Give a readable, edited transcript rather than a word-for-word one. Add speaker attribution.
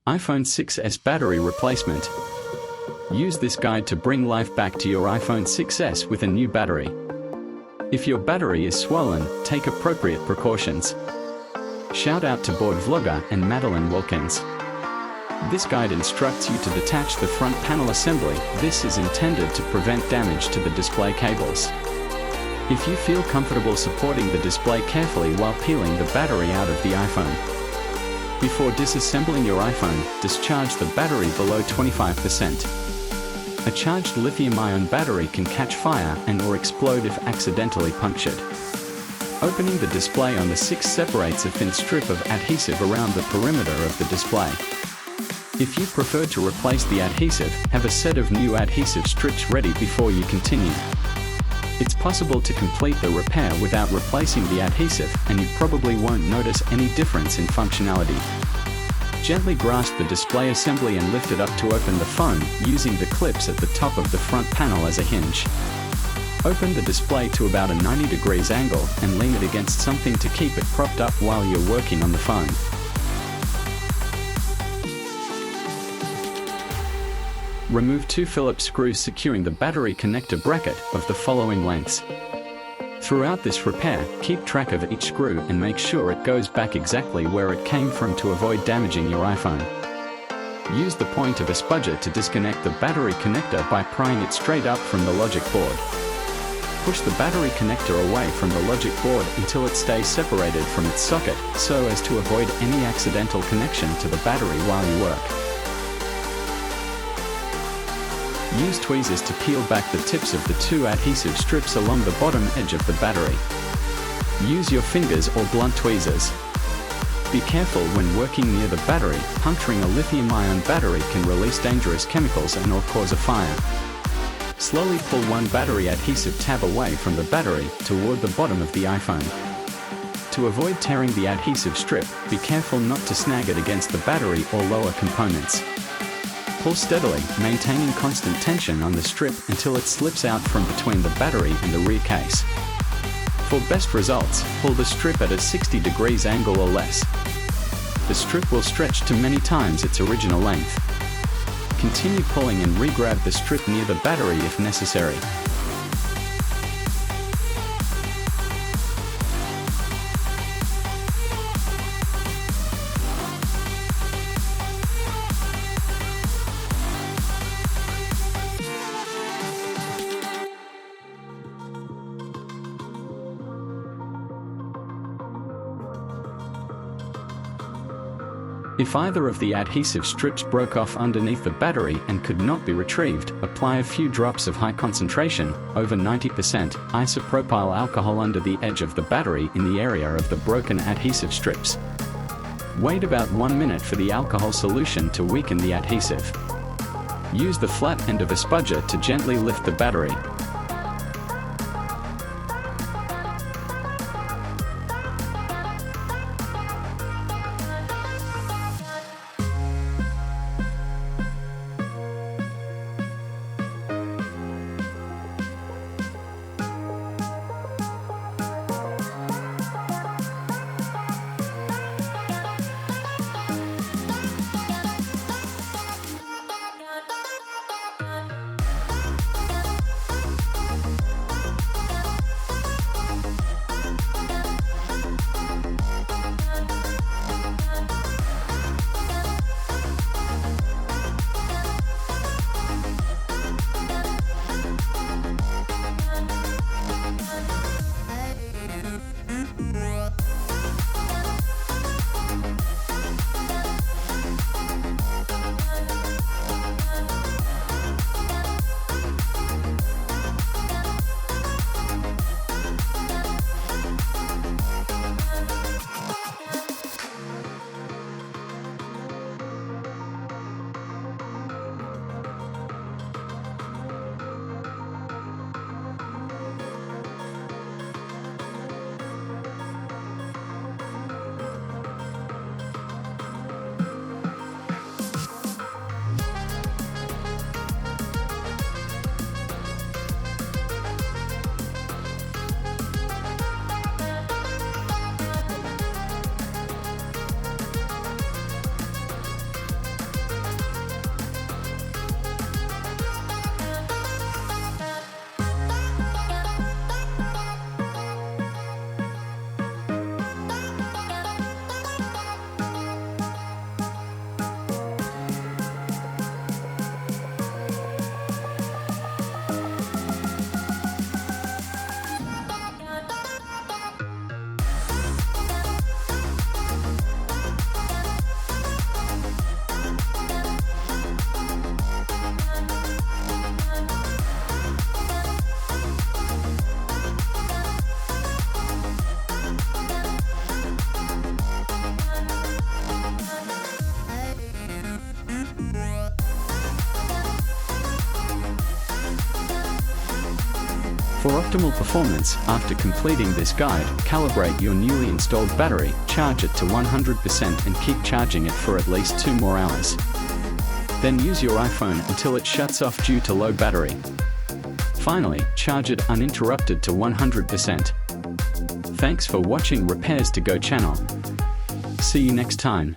Speaker 1: iPhone 6s battery replacement. Use this guide to bring life back to your iPhone 6s with a new battery. If your battery is swollen, take appropriate precautions. Shout out to board vlogger and Madeline Wilkins. This guide instructs you to detach the front panel assembly. This is intended to prevent damage to the display cables. If you feel comfortable supporting the display carefully while peeling the battery out of the iPhone. Before disassembling your iPhone, discharge the battery below 25%. A charged lithium-ion battery can catch fire and/or explode if accidentally punctured. Opening the display on the 6 separates a thin strip of adhesive around the perimeter of the display. If you prefer to replace the adhesive, have a set of new adhesive strips ready before you continue. It's possible to complete the repair without replacing the adhesive, and you probably won't notice any difference in functionality. Gently grasp the display assembly and lift it up to open the phone, using the clips at the top of the front panel as a hinge. Open the display to about a 90 degrees angle and lean it against something to keep it propped up while you're working on the phone. Remove 2 Phillips screws securing the battery connector bracket of the following lengths. Throughout this repair, keep track of each screw and make sure it goes back exactly where it came from to avoid damaging your iPhone. Use the point of a spudger to disconnect the battery connector by prying it straight up from the logic board. Push the battery connector away from the logic board until it stays separated from its socket, so as to avoid any accidental connection to the battery while you work. Use tweezers to peel back the tips of the 2 adhesive strips along the bottom edge of the battery. Use your fingers or blunt tweezers. Be careful when working near the battery. Puncturing a lithium-ion battery can release dangerous chemicals and/or cause a fire. Slowly pull one battery adhesive tab away from the battery toward the bottom of the iPhone. To avoid tearing the adhesive strip, be careful not to snag it against the battery or lower components. Pull steadily, maintaining constant tension on the strip until it slips out from between the battery and the rear case. For best results, pull the strip at a 60 degrees angle or less. The strip will stretch to many times its original length. Continue pulling and re-grab the strip near the battery if necessary. If either of the adhesive strips broke off underneath the battery and could not be retrieved, apply a few drops of high concentration, over 90%, isopropyl alcohol under the edge of the battery in the area of the broken adhesive strips. Wait about 1 minute for the alcohol solution to weaken the adhesive. Use the flat end of a spudger to gently lift the battery. For optimal performance, after completing this guide, calibrate your newly installed battery, charge it to 100% and keep charging it for at least 2 more hours. Then use your iPhone until it shuts off due to low battery. Finally, charge it uninterrupted to 100%. Thanks for watching Repairs to Go channel. See you next time.